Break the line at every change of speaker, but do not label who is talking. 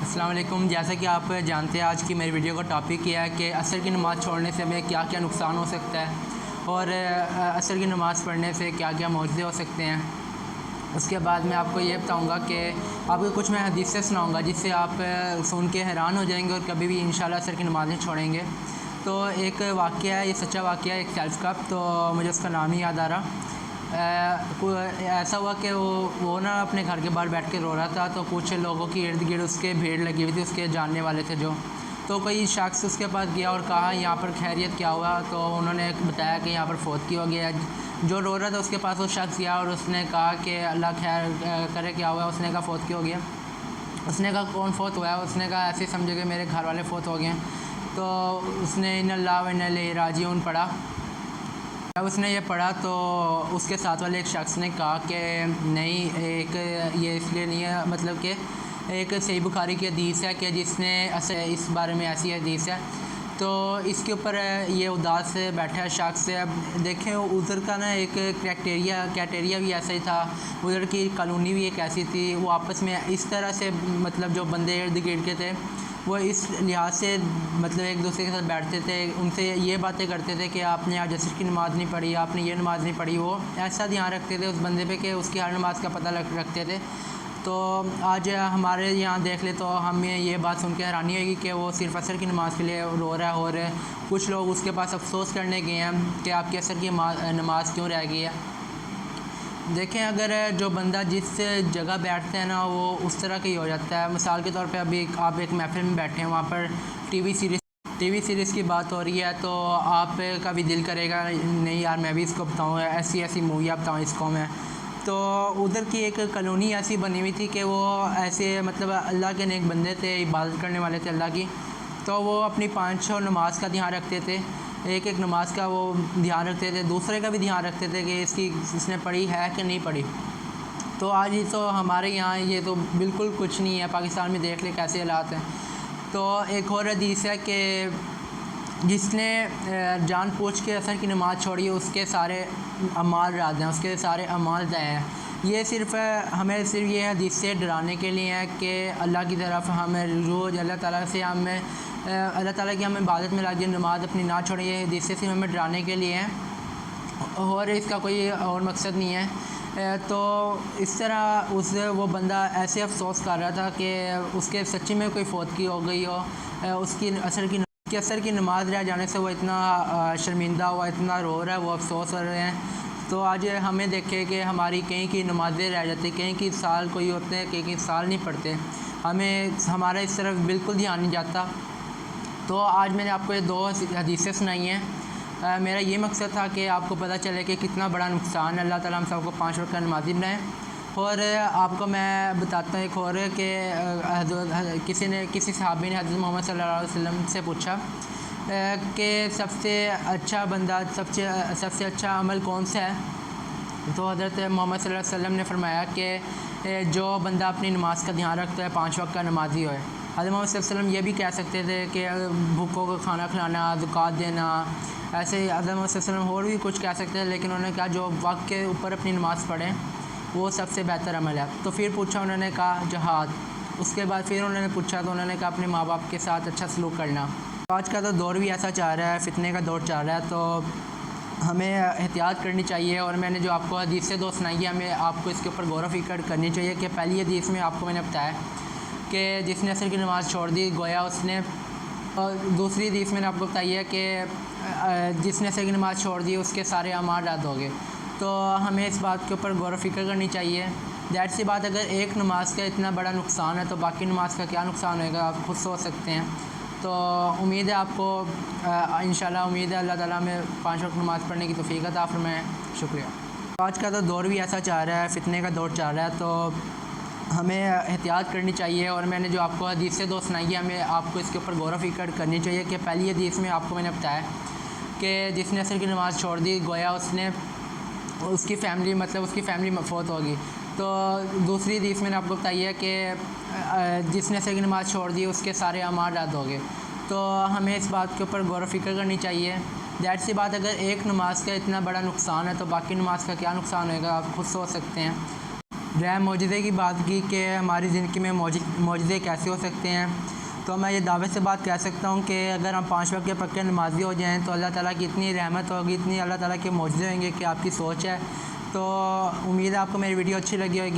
अस्सलाम वालेकुम। जैसा कि आप जानते हैं, आज की मेरी वीडियो का टॉपिक ये है कि असर की नमाज़ छोड़ने से हमें क्या क्या नुकसान हो सकता है और असर की नमाज़ पढ़ने से क्या क्या मौजज़े हो सकते हैं। उसके बाद मैं आपको ये बताऊंगा कि आपको कुछ मैं हदीसें सुनाऊंगा जिससे आप सुन के हैरान हो जाएंगे और कभी भी इंशाल्लाह असर की नमाज़ नहीं छोड़ेंगे। तो एक वाक़या है, ये सच्चा वाक़या है एक सेल्फ़ का, तो मुझे उसका नाम ही याद आ रहा। ऐसा हुआ कि वो ना अपने घर के बाहर बैठ के रो रहा था, तो कुछ लोगों की इर्द गिर्द उसके भीड़ लगी हुई थी, उसके जानने वाले थे जो। तो कोई शख्स उसके पास गया और कहा यहाँ पर खैरियत क्या हुआ। तो उन्होंने बताया कि यहाँ पर फौतगी हो गया। जो रो रहा था उसके पास वो शख्स गया और उसने कहा कि अल्लाह खैर करे, क्या हुआ। उसने कहा फौतगी हो गया। उसने कहा कौन फौत हुआ है। उसने कहा ऐसे समझे कि मेरे घर वाले फौत हो गए हैं। तो उसने इन्नल्लाह व इन्ना इलैहि राजिऊन पढ़ा। जब उसने ये पढ़ा तो उसके साथ वाले एक शख्स ने कहा कि नहीं, एक ये इसलिए नहीं है, मतलब कि एक सही बुखारी की हदीस है कि जिसने इस बारे में ऐसी हदीस है, तो इसके ऊपर ये उदास बैठा है शख्स। अब देखें उधर का ना एक क्राइटेरिया भी ऐसा ही था, उधर की कॉलोनी भी एक ऐसी थी। वो आपस में इस तरह से, मतलब जो बंदे इर्द गिर्द के थे वो इस लिहाज से मतलब एक दूसरे के साथ बैठते थे, उनसे ये बातें करते थे कि आपने आज असर की नमाज़ नहीं पढ़ी, आपने ये नमाज़ नहीं पढ़ी। वो ऐसा ध्यान रखते थे उस बंदे पे कि उसकी हर नमाज का पता रखते थे। तो आज हमारे यहाँ देख ले तो हमें ये बात सुन के हैरानी होगी कि वो सिर्फ असर की नमाज़ के लिए रो रहा है और कुछ लोग उसके पास अफसोस करने गए हैं कि आपकी असर की नमाज़ क्यों रह गई है। देखें, अगर जो बंदा जिस जगह बैठता है ना वो उस तरह का ही हो जाता है। मिसाल के तौर पे अभी आप एक महफिल में बैठे हैं, वहाँ पर टीवी सीरीज़ की बात हो रही है, तो आपका भी दिल करेगा नहीं यार मैं भी इसको बताऊँ, ऐसी ऐसी मूवियाँ बताऊँ इसको मैं। तो उधर की एक कॉलोनी ऐसी बनी हुई थी कि वो ऐसे मतलब अल्लाह के नेक बंदे थे, इबादत करने वाले थे अल्लाह की। तो वो अपनी 5 नमाज का ध्यान रखते थे, एक एक नमाज का वो ध्यान रखते थे, दूसरे का भी ध्यान रखते थे कि इसने पढ़ी है कि नहीं पढ़ी। तो आज ही तो हमारे यहाँ ये तो बिल्कुल कुछ नहीं है। पाकिस्तान में देख ले कैसे हालात हैं। तो एक और हदीस है कि जिसने जान पूछ के असर की नमाज़ छोड़ी उसके सारे अमाल राद हैं, उसके सारे अमाल ज़ाया हैं। ये सिर्फ़ हमें सिर्फ ये हदीस से डराने के लिए है कि अल्लाह की तरफ हमें रोज़ अल्लाह ताला से हमें अल्लाह ताला की हमें इबादत में लगे, नमाज़ अपनी ना छोड़ें। ये हदीस से सिर्फ हमें डराने के लिए है और इसका कोई और मकसद नहीं है। तो इस तरह वो बंदा ऐसे अफसोस कर रहा था कि उसके सच्ची में कोई फौतगी हो गई हो, उसकी असर की नमाज़ रह जाने से वो इतना शर्मिंदा हुआ, इतना रो रहा है, वो अफसोस कर रहे हैं। तो आज हमें देखें कि हमारी कहीं की नमाज़ें रह जाती, कहीं की साल कोई होते हैं, कहीं साल नहीं पढ़ते, हमें हमारा इस तरफ बिल्कुल ध्यान नहीं जाता। तो आज मैंने आपको ये 2 हदीसें सुनाई हैं। मेरा ये मकसद था कि आपको पता चले कि कितना बड़ा नुकसान है। अल्लाह ताला हम सबको 5 वक्त का नमाज़ी बनाए। और आपको मैं बताता हूँ एक और कि किसी सहाबी ने हज़रत मोहम्मद सल्लल्लाहु अलैहि वसल्लम से पूछा कि सबसे अच्छा बंदा, सबसे अच्छा अमल कौन सा है। तो हज़रत मोहम्मद सल्लल्लाहु अलैहि वसल्लम ने फरमाया कि जो बंदा अपनी नमाज का ध्यान रखता है, 5 वक्त का नमाजी हो। हज़रत मोहम्मद सल्लल्लाहु अलैहि वसल्लम ये भी कह सकते थे कि भूखों को खाना खिलाना, ज़कात देना, ऐसे हज़रत मोहम्मद सल्लल्लाहु अलैहि वसल्लम और भी कुछ कह सकते थे, लेकिन उन्होंने कहा जो वक्त के ऊपर अपनी नमाज़ पढ़ें वो सबसे बेहतर अमल है। तो फिर पूछा, उन्होंने कहा जहाद। उसके बाद फिर उन्होंने पूछा तो उन्होंने कहा अपने माँ बाप के साथ अच्छा सलूक करना। आज का तो दौर भी ऐसा चल रहा है, फितने का दौर चल रहा है, तो हमें एहतियात करनी चाहिए। और मैंने जो आपको हदीस से 2 सुनाई है, हमें आपको इसके ऊपर गौर व फिक्र करनी चाहिए कि पहली हदीस में आपको मैंने बताया कि जिसने असर की नमाज़ छोड़ दी गोया उसने, और दूसरी हदीस मैंने आपको बताई है कि जिसने असर की नमाज़ छोड़ दी उसके सारे अमाल रद्द हो गए। तो हमें इस बात के ऊपर गौर व फिक्र करनी चाहिए। दैट सी बात, अगर एक नमाज का इतना बड़ा नुकसान है तो बाकी नमाज का क्या नुकसान होगा, आप खुद सोच सकते हैं। तो उम्मीद है आपको इंशाल्लाह उम्मीद है अल्लाह ताला में 5 वक्त नमाज़ पढ़ने की तौफीक अता फरमाए। शुक्रिया। आज का तो दौर भी ऐसा चल रहा है, फितने का दौर चल रहा है, तो हमें एहतियात करनी चाहिए। और मैंने जो आपको हदीस से 2 सुनाई है, हमें आपको इसके ऊपर गौर व फिक्र करनी चाहिए कि पहली हदीस में आपको मैंने बताया कि जिसने असर की नमाज़ छोड़ दी गोया उसने, उसकी फ़ैमिली मफूत होगी। तो दूसरी हदीस मैंने आपको बताई है कि जिसने असर की नमाज़ छोड़ दी उसके सारे अमाल रद्द हो गए। तो हमें इस बात के ऊपर गौर व फिक्र करनी चाहिए। दैट सी बात, अगर एक नमाज का इतना बड़ा नुकसान है तो बाकी नमाज का क्या नुकसान होगा, आप खुद सोच सकते हैं। रह मौजूदे की बात की कि हमारी ज़िंदगी में मौजूदे कैसे हो सकते हैं, तो मैं ये दावे से बात कह सकता हूँ कि अगर हम 5 वक्त के पक्के नमाजी हो जाएँ तो अल्लाह ताला की इतनी रहमत होगी, इतनी अल्लाह ताला के मौजूदे होंगे कि आपकी सोच है। तो उम्मीद है आपको मेरी वीडियो अच्छी लगी होगी।